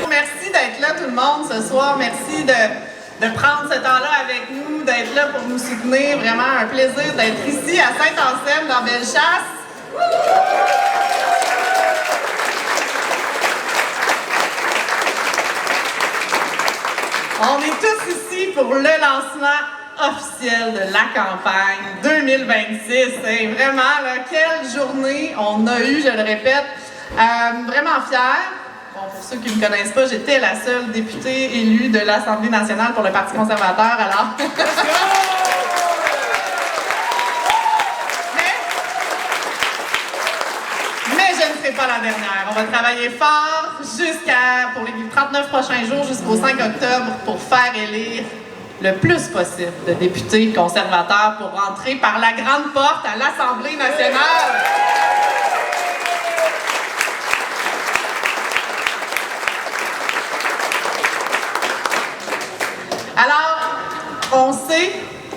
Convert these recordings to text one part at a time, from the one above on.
Merci d'être là tout le monde ce soir. Merci de prendre ce temps-là avec nous, d'être là pour nous soutenir. Vraiment un plaisir d'être ici à Saint-Anselme dans Bellechasse. On est tous ici pour le lancement officiel de la campagne 2026. Et vraiment, là, quelle journée on a eu, je le répète. Vraiment fière. Bon, pour ceux qui ne me connaissent pas, j'étais la seule députée élue de l'Assemblée nationale pour le Parti conservateur, alors... Mais je ne serai pas la dernière. On va travailler fort pour les 39 prochains jours, jusqu'au 5 octobre, pour faire élire le plus possible de députés conservateurs pour rentrer par la grande porte à l'Assemblée nationale. Alors, on sait,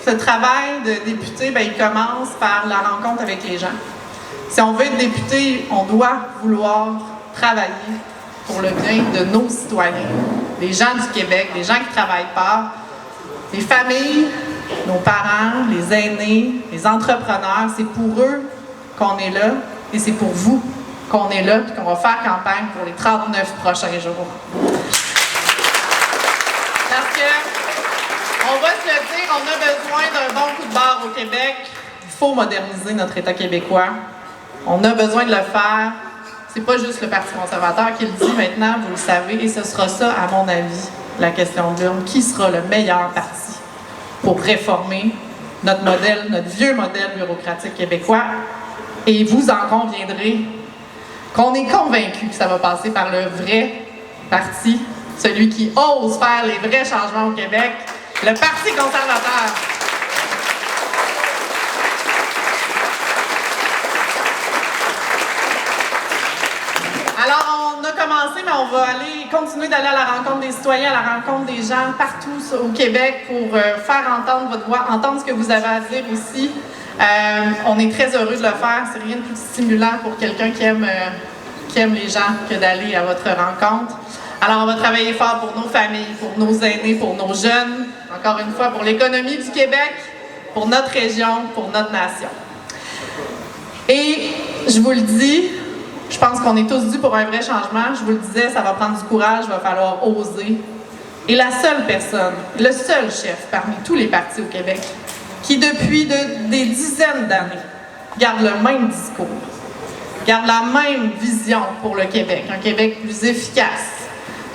ce travail de député, il commence par la rencontre avec les gens. Si on veut être député, on doit vouloir travailler pour le bien de nos citoyens, les gens du Québec, les gens qui travaillent pas, les familles, nos parents, les aînés, les entrepreneurs. C'est pour eux qu'on est là et c'est pour vous qu'on est là et qu'on va faire campagne pour les 39 prochains jours. Parce que, on va se le dire, on a besoin d'un bon coup de barre au Québec. Il faut moderniser notre État québécois. On a besoin de le faire. C'est pas juste le Parti conservateur qui le dit maintenant, vous le savez, et ce sera ça, à mon avis, la question de l'urne. Qui sera le meilleur parti pour réformer notre modèle, notre vieux modèle bureaucratique québécois? Et vous en conviendrez qu'on est convaincu que ça va passer par le vrai parti, celui qui ose faire les vrais changements au Québec, le Parti conservateur. Alors, on a commencé, mais on va continuer d'aller à la rencontre des citoyens, à la rencontre des gens partout au Québec pour faire entendre votre voix, entendre ce que vous avez à dire aussi. On est très heureux de le faire. C'est rien de plus stimulant pour quelqu'un qui aime les gens que d'aller à votre rencontre. Alors, on va travailler fort pour nos familles, pour nos aînés, pour nos jeunes, encore une fois, pour l'économie du Québec, pour notre région, pour notre nation. Et je vous le dis, je pense qu'on est tous dus pour un vrai changement. Je vous le disais, ça va prendre du courage, il va falloir oser. Et la seule personne, le seul chef parmi tous les partis au Québec, qui depuis des dizaines d'années garde le même discours, garde la même vision pour le Québec, un Québec plus efficace,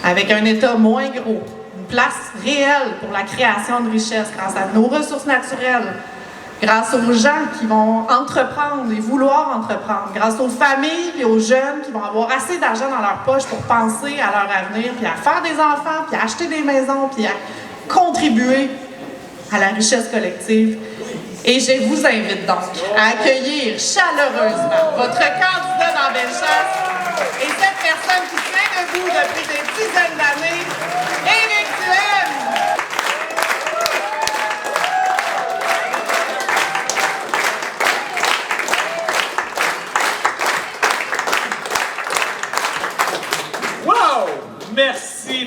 avec un État moins gros, une place réelle pour la création de richesses grâce à nos ressources naturelles, grâce aux gens qui vont entreprendre et vouloir entreprendre, grâce aux familles et aux jeunes qui vont avoir assez d'argent dans leur poche pour penser à leur avenir, puis à faire des enfants, puis à acheter des maisons, puis à contribuer à la richesse collective. Et je vous invite donc à accueillir chaleureusement votre candidat dans Bellechasse et cette personne qui tient debout depuis des dizaines d'années, Éric Duhaime.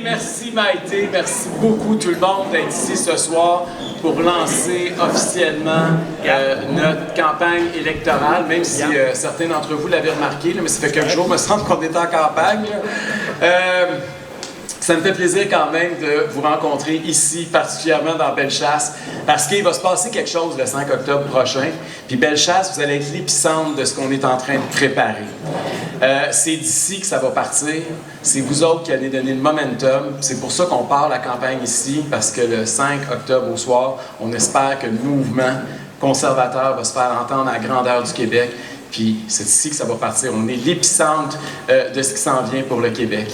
Merci Maïté, merci beaucoup tout le monde d'être ici ce soir pour lancer officiellement notre campagne électorale, même si certains d'entre vous l'avaient remarqué, là, mais ça fait quelques jours, il me semble qu'on est en campagne. Ça me fait plaisir quand même de vous rencontrer ici, particulièrement dans Bellechasse, parce qu'il va se passer quelque chose le 5 octobre prochain. Puis Bellechasse, vous allez être l'épicentre de ce qu'on est en train de préparer. C'est d'ici que ça va partir. C'est vous autres qui allez donner le momentum. C'est pour ça qu'on part la campagne ici, parce que le 5 octobre au soir, on espère que le mouvement conservateur va se faire entendre à la grandeur du Québec. Puis c'est ici que ça va partir. On est l'épicentre de ce qui s'en vient pour le Québec.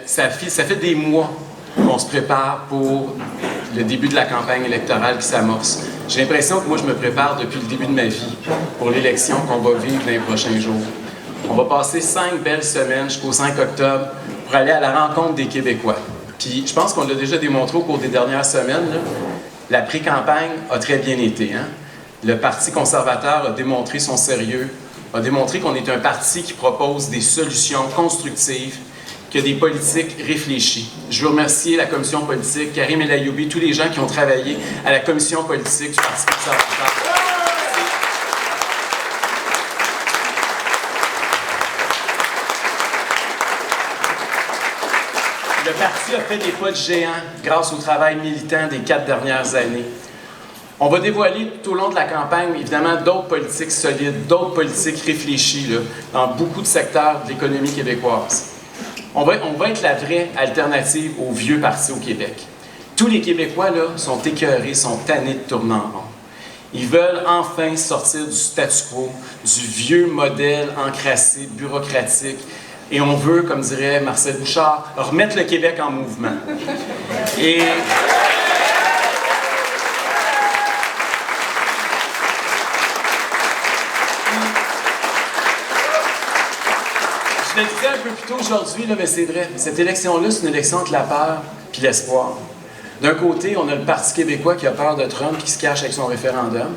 Ça fait des mois qu'on se prépare pour le début de la campagne électorale qui s'amorce. J'ai l'impression que moi, je me prépare depuis le début de ma vie pour l'élection qu'on va vivre dans les prochains jours. On va passer 5 belles semaines jusqu'au 5 octobre pour aller à la rencontre des Québécois. Puis je pense qu'on l'a déjà démontré au cours des dernières semaines, là, la pré-campagne a très bien été. Hein? Le Parti conservateur a démontré son sérieux, a démontré qu'on est un parti qui propose des solutions constructives, qui a des politiques réfléchies. Je veux remercier la commission politique, Karim El Ayoumi, tous les gens qui ont travaillé à la commission politique du Parti conservateur. Le parti a fait des pas de géant grâce au travail militant des 4 dernières années. On va dévoiler tout au long de la campagne, évidemment, d'autres politiques solides, d'autres politiques réfléchies là, dans beaucoup de secteurs de l'économie québécoise. On va être la vraie alternative aux vieux partis au Québec. Tous les Québécois là, sont écœurés, sont tannés de tourner en rond. Ils veulent enfin sortir du statu quo, du vieux modèle encrassé, bureaucratique, et on veut, comme dirait Marcel Bouchard, remettre le Québec en mouvement. Et je le disais un peu plus tôt aujourd'hui, mais c'est vrai, cette élection-là, c'est une élection entre la peur et l'espoir. D'un côté, on a le Parti québécois qui a peur de Trump et qui se cache avec son référendum.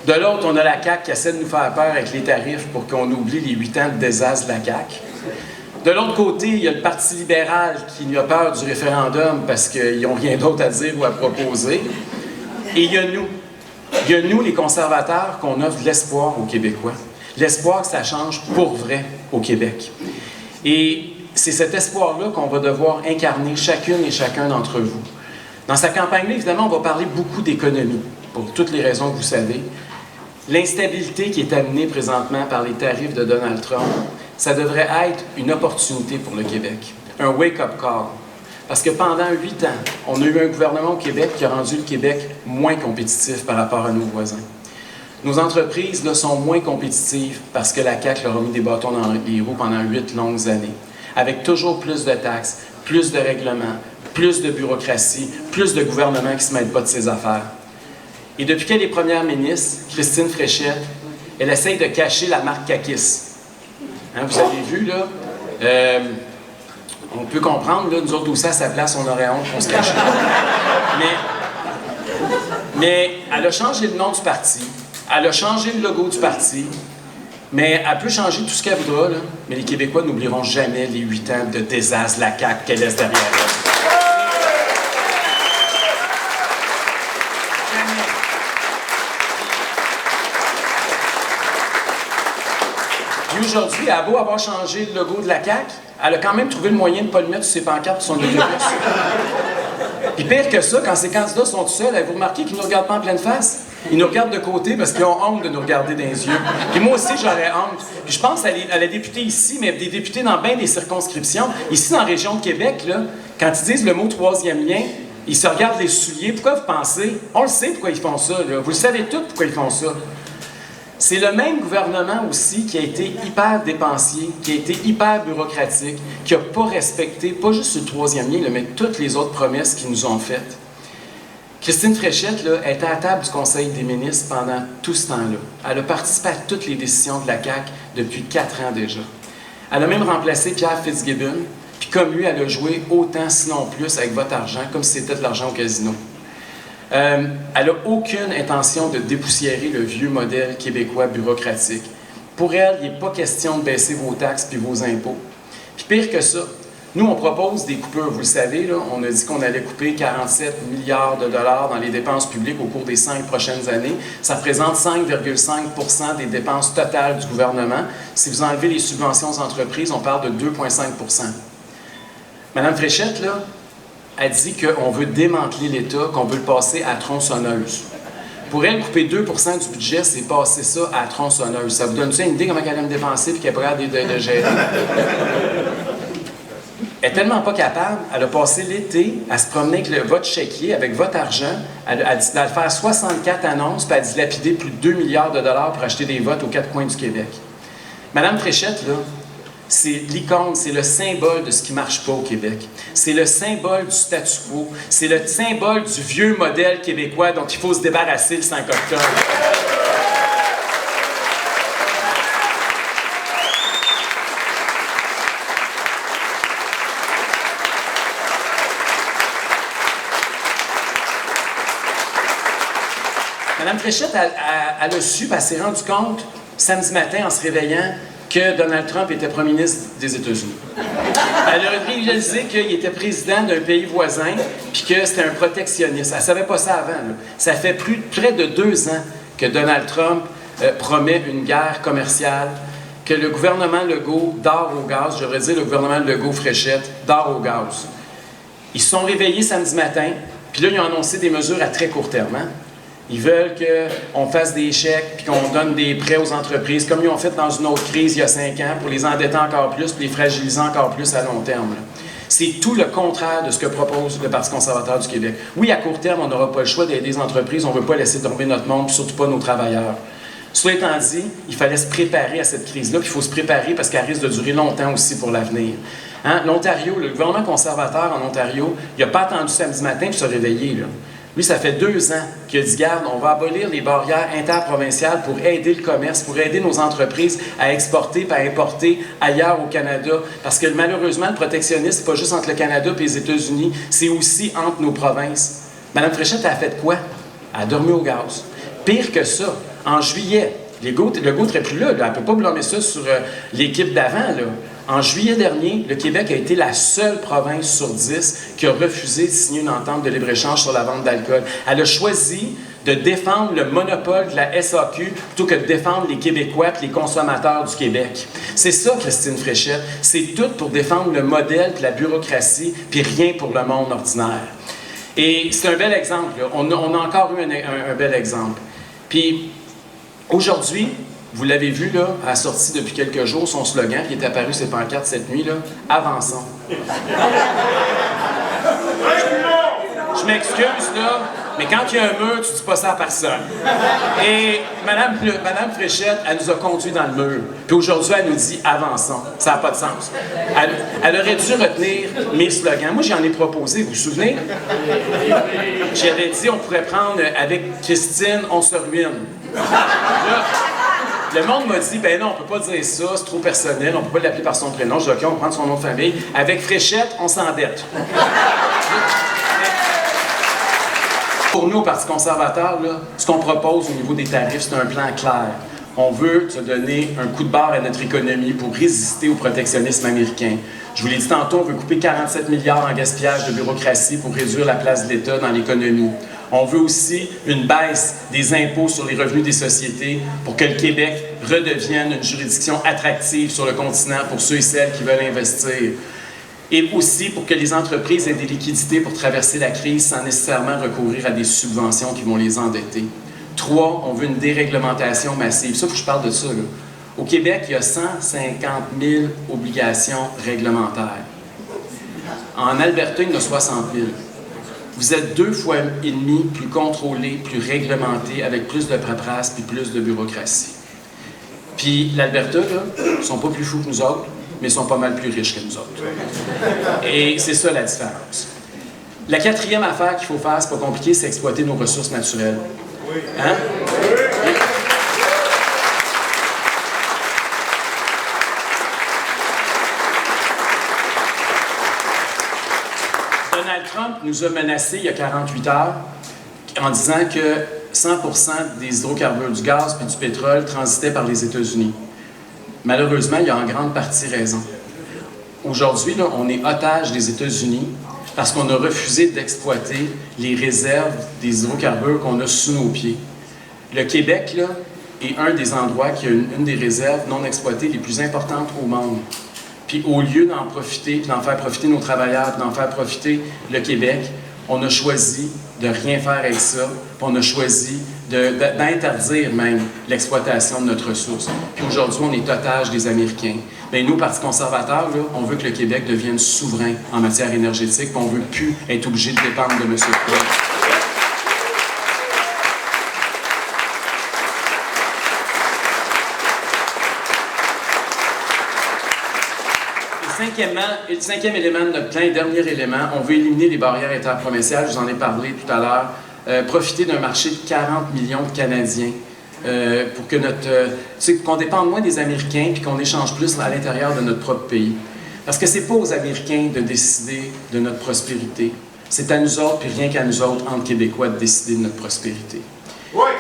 De l'autre, on a la CAQ qui essaie de nous faire peur avec les tarifs pour qu'on oublie les 8 ans de désastre de la CAQ. De l'autre côté, il y a le Parti libéral qui a peur du référendum parce qu'ils n'ont rien d'autre à dire ou à proposer. Et il y a nous. Il y a nous, les conservateurs, qu'on offre de l'espoir aux Québécois. L'espoir que ça change pour vrai au Québec. Et c'est cet espoir-là qu'on va devoir incarner chacune et chacun d'entre vous. Dans sa campagne-là, évidemment, on va parler beaucoup d'économie, pour toutes les raisons que vous savez. L'instabilité qui est amenée présentement par les tarifs de Donald Trump, ça devrait être une opportunité pour le Québec, un wake-up call. Parce que pendant 8 ans, on a eu un gouvernement au Québec qui a rendu le Québec moins compétitif par rapport à nos voisins. Nos entreprises là, sont moins compétitives parce que la CAQ leur a mis des bâtons dans les roues pendant 8 longues années, avec toujours plus de taxes, plus de règlements, plus de bureaucratie, plus de gouvernement qui ne se mêle pas de ses affaires. Et depuis qu'elle est première ministre, Christine Fréchette, elle essaye de cacher la marque Kakis. Hein, vous avez vu, là, on peut comprendre, là, nous autres aussi à sa place, on aurait honte qu'on se cache. Mais elle a changé le nom du parti, elle a changé le logo du parti, mais elle peut changer tout ce qu'elle voudra, là, mais les Québécois n'oublieront jamais les 8 ans de désastre de la CAQ qu'elle laisse derrière elle. Puis aujourd'hui, elle a beau avoir changé le logo de la CAQ, elle a quand même trouvé le moyen de ne pas le mettre sur ses pancartes sur son autobus. Puis pire que ça, quand ces candidats sont tout seuls, avez-vous remarqué qu'ils ne nous regardent pas en pleine face? Ils nous regardent de côté parce qu'ils ont honte de nous regarder dans les yeux. Puis moi aussi, j'aurais honte. Puis je pense à la députée ici, mais des députés dans bien des circonscriptions. Ici, dans la région de Québec, là, quand ils disent le mot troisième lien, ils se regardent les souliers. Pourquoi vous pensez? On le sait pourquoi ils font ça. Là. Vous le savez tous pourquoi ils font ça. C'est le même gouvernement aussi qui a été hyper dépensier, qui a été hyper bureaucratique, qui n'a pas respecté, pas juste le troisième lien, mais toutes les autres promesses qu'ils nous ont faites. Christine Fréchette là, était à la table du Conseil des ministres pendant tout ce temps-là. Elle a participé à toutes les décisions de la CAQ depuis 4 ans déjà. Elle a même remplacé Pierre Fitzgibbon, puis comme lui, elle a joué autant, sinon plus, avec votre argent, comme si c'était de l'argent au casino. Elle n'a aucune intention de dépoussiérer le vieux modèle québécois bureaucratique. Pour elle, il n'est pas question de baisser vos taxes puis vos impôts. Puis pire que ça, nous, on propose des coupures. Vous le savez, là, on a dit qu'on allait couper 47 milliards de dollars dans les dépenses publiques au cours des 5 prochaines années. Ça représente 5,5 % des dépenses totales du gouvernement. Si vous enlevez les subventions aux entreprises, on parle de 2,5 %. Madame Fréchette, là, a dit qu'on veut démanteler l'État, qu'on veut le passer à tronçonneuse. Pour elle, couper 2 % du budget, c'est passer ça à tronçonneuse. Ça vous donne une idée comment elle aime dépenser et qu'elle est prête de gérer? Elle n'est tellement pas capable, elle a passé l'été à se promener avec le vote chéquier, avec votre argent. Elle a dit d'aller faire 64 annonces, puis elle a dilapidé plus de 2 milliards de dollars pour acheter des votes aux 4 coins du Québec. Madame Fréchette, là, c'est l'icône, c'est le symbole de ce qui ne marche pas au Québec. C'est le symbole du statu quo. C'est le symbole du vieux modèle québécois dont il faut se débarrasser le 5 octobre. Madame Fréchette, elle a su, elle s'est rendue compte samedi matin en se réveillant que Donald Trump était premier ministre des États-Unis. Elle a réalisé qu'il était président d'un pays voisin puis que c'était un protectionniste. Elle ne savait pas ça avant. Là. Ça fait près de 2 ans que Donald Trump promet une guerre commerciale, que le gouvernement Legault dort au gaz, je devrais dire le gouvernement Legault-Fréchette dort au gaz. Ils se sont réveillés samedi matin, puis là, ils ont annoncé des mesures à très court terme. Hein? Ils veulent qu'on fasse des chèques puis qu'on donne des prêts aux entreprises, comme ils ont fait dans une autre crise il y a 5 ans, pour les endetter encore plus puis les fragiliser encore plus à long terme. Là. C'est tout le contraire de ce que propose le Parti conservateur du Québec. Oui, à court terme, on n'aura pas le choix d'aider les entreprises, on ne veut pas laisser tomber notre monde, puis surtout pas nos travailleurs. Cela étant dit, il fallait se préparer à cette crise-là, puis il faut se préparer parce qu'elle risque de durer longtemps aussi pour l'avenir. Hein? L'Ontario, le gouvernement conservateur en Ontario, il n'a pas attendu samedi matin pour se réveiller. Là. Lui, ça fait 2 ans qu'il a dit, garde, on va abolir les barrières interprovinciales pour aider le commerce, pour aider nos entreprises à exporter et à importer ailleurs au Canada. Parce que malheureusement, le protectionnisme, c'est pas juste entre le Canada et les États-Unis, c'est aussi entre nos provinces. Mme Fréchette, elle a fait quoi? Elle a dormi au gaz. Pire que ça, en juillet, Legault ne serait plus là, elle ne peut pas blâmer ça sur l'équipe d'avant. Là. En juillet dernier, le Québec a été la seule province sur 10 qui a refusé de signer une entente de libre-échange sur la vente d'alcool. Elle a choisi de défendre le monopole de la SAQ plutôt que de défendre les Québécois et les consommateurs du Québec. C'est ça, Christine Fréchette. C'est tout pour défendre le modèle et la bureaucratie, puis rien pour le monde ordinaire. Et c'est un bel exemple. Là. On a encore eu un bel exemple. Puis, aujourd'hui, vous l'avez vu, là, à la sortie depuis quelques jours, son slogan, qui est apparu ses pancartes cette nuit, là, « Avançons ». Je m'excuse, là, mais quand il y a un mur, tu dis pas ça à personne. Et Mme Fréchette, elle nous a conduits dans le mur. Puis aujourd'hui, elle nous dit « Avançons ». Ça n'a pas de sens. Elle aurait dû retenir mes slogans. Moi, j'en ai proposé, vous vous souvenez? J'avais dit, on pourrait prendre avec Christine, on se ruine. Là, le monde m'a dit, ben non, on peut pas dire ça, c'est trop personnel, on peut pas l'appeler par son prénom. Je dis, OK, on va prendre son nom de famille. Avec Fréchette, on s'endette. Pour nous, au Parti conservateur, là, ce qu'on propose au niveau des tarifs, c'est un plan clair. On veut te donner un coup de barre à notre économie pour résister au protectionnisme américain. Je vous l'ai dit tantôt, on veut couper 47 milliards en gaspillage de bureaucratie pour réduire la place de l'État dans l'économie. On veut aussi une baisse des impôts sur les revenus des sociétés pour que le Québec redevienne une juridiction attractive sur le continent pour ceux et celles qui veulent investir. Et aussi pour que les entreprises aient des liquidités pour traverser la crise sans nécessairement recourir à des subventions qui vont les endetter. 3, on veut une déréglementation massive. Ça, il faut que je parle de ça. Là. Au Québec, il y a 150 000 obligations réglementaires. En Alberta, il y en a 60 000. Vous êtes 2,5 fois plus contrôlé, plus réglementé, avec plus de paperasse puis plus de bureaucratie. Puis l'Alberta, là, ils ne sont pas plus fous que nous autres, mais ils sont pas mal plus riches que nous autres. Et c'est ça la différence. La 4e affaire qu'il faut faire, c'est pas compliqué, c'est exploiter nos ressources naturelles. Hein? Donald Trump nous a menacés il y a 48 heures en disant que 100% des hydrocarbures, du gaz et du pétrole transitaient par les États-Unis. Malheureusement, il a en grande partie raison. Aujourd'hui, là, on est otage des États-Unis parce qu'on a refusé d'exploiter les réserves des hydrocarbures qu'on a sous nos pieds. Le Québec, là, est un des endroits qui a une des réserves non exploitées les plus importantes au monde. Puis au lieu d'en profiter, puis d'en faire profiter nos travailleurs, puis d'en faire profiter le Québec, on a choisi de rien faire avec ça, puis on a choisi d'interdire même l'exploitation de notre ressource. Puis aujourd'hui, on est otage des Américains. Bien, nous, Parti conservateur, là, on veut que le Québec devienne souverain en matière énergétique, puis on ne veut plus être obligé de dépendre de M. Trump. Le 5e élément de notre plan, le dernier élément, on veut éliminer les barrières interprovinciales, je vous en ai parlé tout à l'heure, profiter d'un marché de 40 millions de Canadiens pour que qu'on dépende moins des Américains puis qu'on échange plus à l'intérieur de notre propre pays. Parce que c'est pas aux Américains de décider de notre prospérité. C'est à nous autres, puis rien qu'à nous autres, entre Québécois, de décider de notre prospérité. Oui.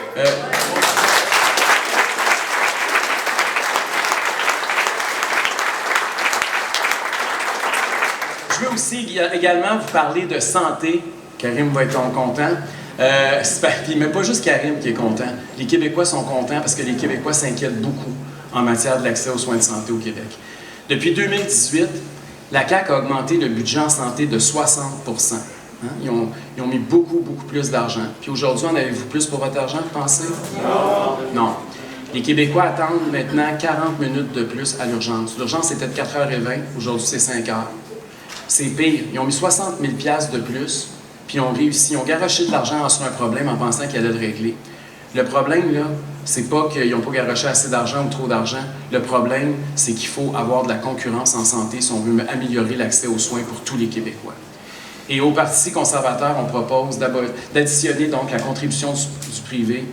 Je veux aussi également vous parler de santé. Karim va être content. Puis mais pas juste Karim qui est content. Les Québécois sont contents parce que les Québécois s'inquiètent beaucoup en matière de l'accès aux soins de santé au Québec. Depuis 2018, la CAQ a augmenté le budget en santé de 60 %. Hein? Ils ont mis beaucoup, beaucoup plus d'argent. Puis aujourd'hui, en avez-vous plus pour votre argent, vous pensez? Non. Les Québécois attendent maintenant 40 minutes de plus à l'urgence. L'urgence était de 4h20, aujourd'hui c'est 5h. C'est pire. Ils ont mis 60 000 $ de plus, puis ils ont réussi. Ils ont garoché de l'argent sur un problème en pensant qu'ils allaient le régler. Le problème, là, c'est pas qu'ils n'ont pas garoché assez d'argent ou trop d'argent. Le problème, c'est qu'il faut avoir de la concurrence en santé si on veut améliorer l'accès aux soins pour tous les Québécois. Et au Parti conservateur, on propose d'additionner donc la contribution du privé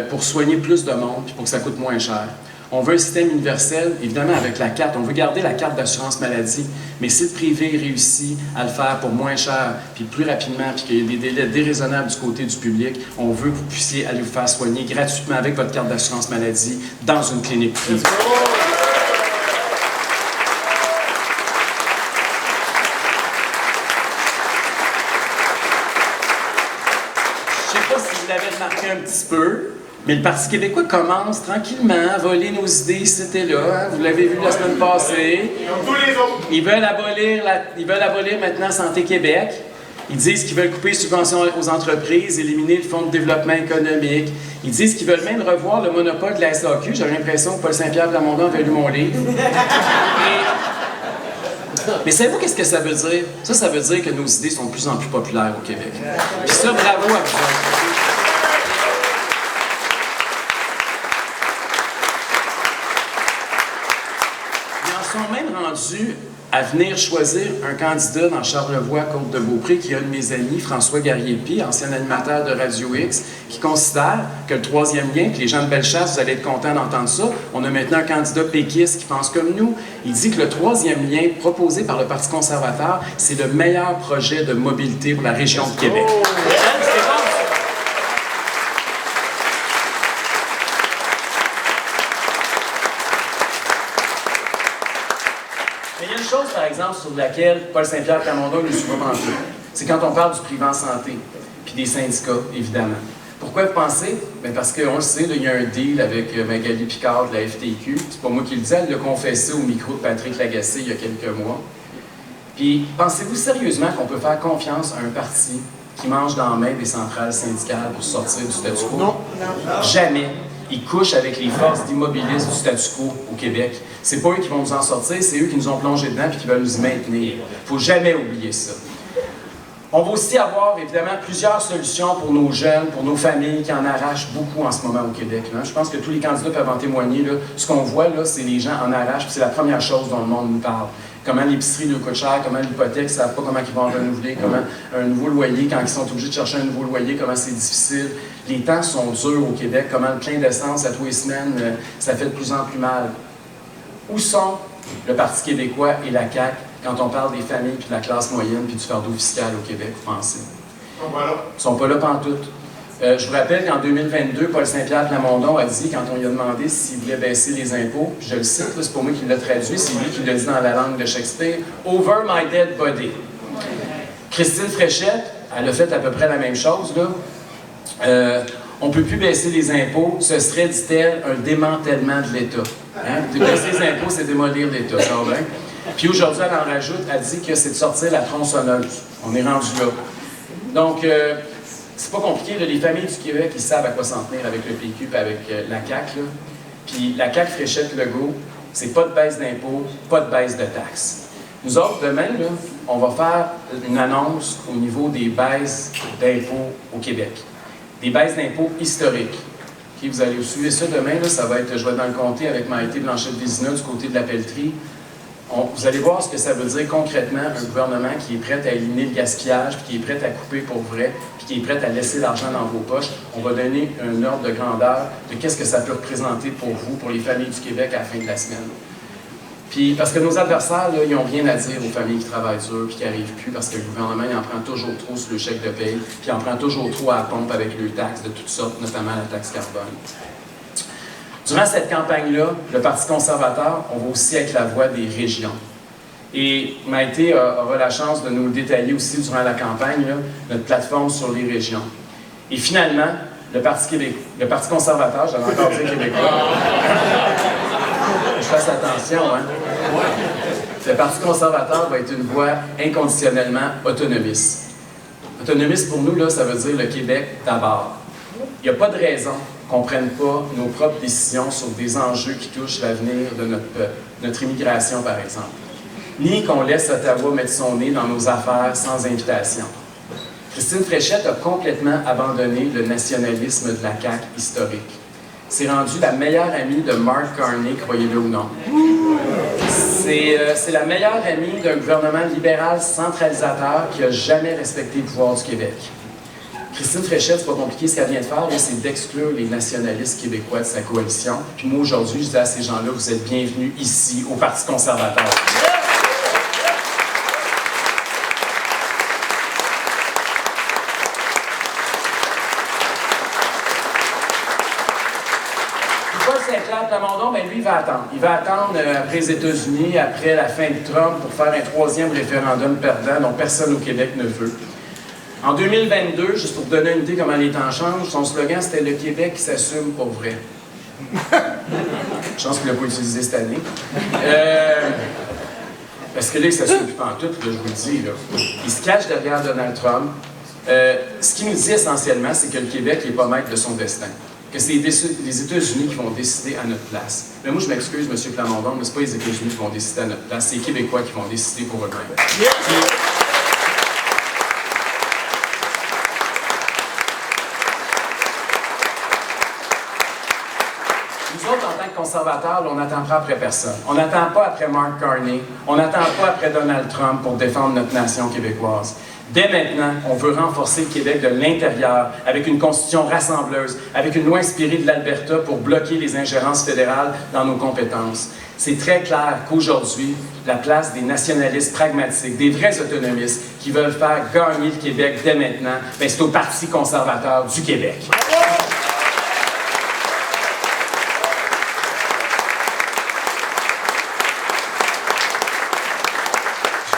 pour soigner plus de monde puis pour que ça coûte moins cher. On veut un système universel, évidemment avec la carte. On veut garder la carte d'assurance maladie, mais si le privé réussit à le faire pour moins cher, puis plus rapidement, puis qu'il y a des délais déraisonnables du côté du public, on veut que vous puissiez aller vous faire soigner gratuitement avec votre carte d'assurance maladie dans une clinique privée. Je ne sais pas si vous l'avez remarqué un petit peu, mais le Parti québécois commence tranquillement à voler nos idées ici et là. Hein? Vous l'avez vu la semaine passée. Comme tous les autres. Ils veulent abolir maintenant Santé Québec. Ils disent qu'ils veulent couper les subventions aux entreprises, éliminer le Fonds de développement économique. Ils disent qu'ils veulent même revoir le monopole de la SAQ. J'ai l'impression que Paul Saint-Pierre Plamondon avait lu mon livre. Mais savez-vous qu'est-ce que ça veut dire? Ça veut dire que nos idées sont de plus en plus populaires au Québec. Puis ça, bravo à vous. Ils sont même rendus à venir choisir un candidat dans Charlevoix, Côte-de-Beaupré, qui est un de mes amis, François Garriépi, ancien animateur de Radio X, qui considère que le troisième lien, que les gens de Bellechasse, vous allez être contents d'entendre ça, on a maintenant un candidat péquiste qui pense comme nous. Il dit que le troisième lien proposé par le Parti conservateur, c'est le meilleur projet de mobilité pour la région de Québec. Oh! Par exemple, sur laquelle Paul Saint-Pierre Plamondon nous suit un peu. C'est quand on parle du privé en santé, puis des syndicats, évidemment. Pourquoi vous pensez? Bien parce qu'on le sait, là, il y a un deal avec Magali Picard de la FTQ. C'est pas moi qui le dis, elle l'a confessé au micro de Patrick Lagacé il y a quelques mois. Puis, pensez-vous sérieusement qu'on peut faire confiance à un parti qui mange dans la main des centrales syndicales pour sortir du statu quo? Non. Jamais. Ils couchent avec les forces d'immobilistes du statu quo au Québec. C'est pas eux qui vont nous en sortir, c'est eux qui nous ont plongé dedans et qui veulent nous y maintenir. Il faut jamais oublier ça. On va aussi avoir, évidemment, plusieurs solutions pour nos jeunes, pour nos familles qui en arrachent beaucoup en ce moment au Québec. Là. Je pense que tous les candidats peuvent en témoigner. Là. Ce qu'on voit, là, c'est les gens en arrachent, puis c'est la première chose dont le monde nous parle. Comment l'épicerie nous coûte cher, comment l'hypothèque, ils ne savent pas comment ils vont en renouveler, comment un nouveau loyer, quand ils sont obligés de chercher un nouveau loyer, comment c'est difficile. Les temps sont durs au Québec, comment le plein d'essence à tous les semaines, ça fait de plus en plus mal. Où sont le Parti québécois et la CAQ quand on parle des familles, puis de la classe moyenne, puis du fardeau fiscal au Québec, vous pensez? Ils sont pas là. Ils sont pas là pantoute. Je vous rappelle qu'en 2022, Paul Saint-Pierre Plamondon a dit, quand on lui a demandé s'il voulait baisser les impôts, puis je le cite, c'est pas moi qui l'a traduit, c'est lui qui l'a dit dans la langue de Shakespeare, « Over my dead body ». Christine Fréchette, elle a fait à peu près la même chose, là. On ne peut plus baisser les impôts, ce serait, dit-elle, un démantèlement de l'État. Hein? Baisser les impôts, c'est démolir l'État, ça va bien? Puis aujourd'hui, elle en rajoute, elle dit que c'est de sortir la tronçonneuse. On est rendu là. Donc, c'est pas compliqué, là. Les familles du Québec, ils savent à quoi s'en tenir avec le PQ et avec la CAQ. Là. Puis la CAQ Fréchette-Legault, c'est pas de baisse d'impôts, pas de baisse de taxes. Nous autres, demain, là, on va faire une annonce au niveau des baisses d'impôts au Québec. Des baisses d'impôts historiques. Okay, vous allez suivre ça demain, là, ça va être, je vais être dans le comté avec Maïté Blanchette-Vézina du côté de la pelleterie. Vous allez voir ce que ça veut dire concrètement un gouvernement qui est prêt à éliminer le gaspillage, puis qui est prêt à couper pour vrai, puis qui est prêt à laisser l'argent dans vos poches. On va donner un ordre de grandeur de qu'est-ce que ça peut représenter pour vous, pour les familles du Québec à la fin de la semaine. Puis, parce que nos adversaires, là, ils n'ont rien à dire aux familles qui travaillent dur puis qui n'arrivent plus parce que le gouvernement, il en prend toujours trop sur le chèque de paye, puis il en prend toujours trop à la pompe avec les taxes de toutes sortes, notamment la taxe carbone. Durant cette campagne-là, le Parti conservateur, on va aussi être la voix des régions. Et Maïté aura la chance de nous le détailler aussi durant la campagne, là, notre plateforme sur les régions. Et finalement, le Parti conservateur, j'allais encore dire québécois, je fasse attention, hein? Le Parti conservateur va être une voix inconditionnellement autonomiste. Autonomiste pour nous, là, ça veut dire le Québec d'abord. Il n'y a pas de raison qu'on ne prenne pas nos propres décisions sur des enjeux qui touchent l'avenir de notre peuple, notre immigration par exemple, ni qu'on laisse Ottawa mettre son nez dans nos affaires sans invitation. Christine Fréchette a complètement abandonné le nationalisme de la CAQ historique. C'est rendu la meilleure amie de Mark Carney, croyez-le ou non. C'est la meilleure amie d'un gouvernement libéral centralisateur qui n'a jamais respecté le pouvoir du Québec. Christine Fréchette, c'est pas compliqué ce qu'elle vient de faire, c'est d'exclure les nationalistes québécois de sa coalition. Puis moi, aujourd'hui, je dis à ces gens-là, vous êtes bienvenus ici, au Parti conservateur. Saint-Clair Plamondon, ben lui, il va attendre. Il va attendre après les États-Unis, après la fin de Trump, pour faire un troisième référendum perdant dont personne au Québec ne veut. En 2022, juste pour vous donner une idée comment les temps changent, son slogan, c'était « Le Québec qui s'assume pour vrai ». Je pense qu'il ne l'a pas utilisé cette année. Parce que là, il ne s'assume plus pantoute, là, je vous le dis. Là. Il se cache derrière Donald Trump. Ce qu'il nous dit essentiellement, c'est que le Québec n'est pas maître de son destin. Que c'est les États-Unis qui vont décider à notre place. Mais moi, je m'excuse, M. Plamondon, mais ce n'est pas les États-Unis qui vont décider à notre place, c'est les Québécois qui vont décider pour eux-mêmes. Yeah. Nous autres, en tant que conservateurs, on n'attend pas après personne. On n'attend pas après Mark Carney. On n'attend pas après Donald Trump pour défendre notre nation québécoise. Dès maintenant, on veut renforcer le Québec de l'intérieur avec une constitution rassembleuse, avec une loi inspirée de l'Alberta pour bloquer les ingérences fédérales dans nos compétences. C'est très clair qu'aujourd'hui, la place des nationalistes pragmatiques, des vrais autonomistes qui veulent faire gagner le Québec dès maintenant, bien, c'est au Parti conservateur du Québec.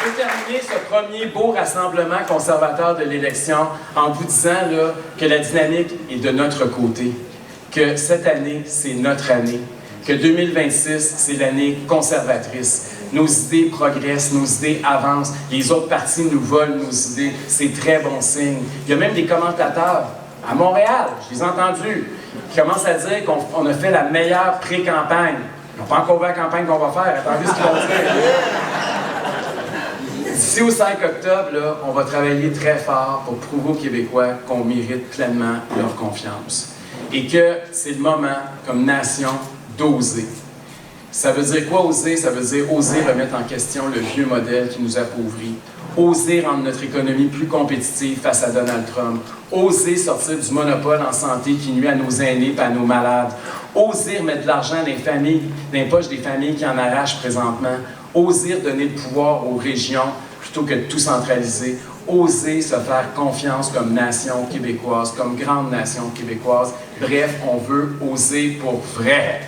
Je vais terminer ce premier beau rassemblement conservateur de l'élection en vous disant là, que la dynamique est de notre côté, que cette année, c'est notre année, que 2026, c'est l'année conservatrice. Nos idées progressent, nos idées avancent, les autres partis nous volent nos idées, c'est très bon signe. Il y a même des commentateurs à Montréal, je les ai entendus, qui commencent à dire qu'on a fait la meilleure pré-campagne. Ils n'ont pas encore vu la campagne qu'on va faire, attendez ce qu'ils vont dire. D'ici au 5 octobre, là, on va travailler très fort pour prouver aux Québécois qu'on mérite pleinement leur confiance. Et que c'est le moment, comme nation, d'oser. Ça veut dire quoi oser? Ça veut dire oser remettre en question le vieux modèle qui nous appauvrit. Oser rendre notre économie plus compétitive face à Donald Trump. Oser sortir du monopole en santé qui nuit à nos aînés et à nos malades. Oser mettre de l'argent dans les familles, dans les poches des familles qui en arrachent présentement. Oser donner le pouvoir aux régions plutôt que de tout centraliser. Oser se faire confiance comme nation québécoise, comme grande nation québécoise. Bref, on veut oser pour vrai.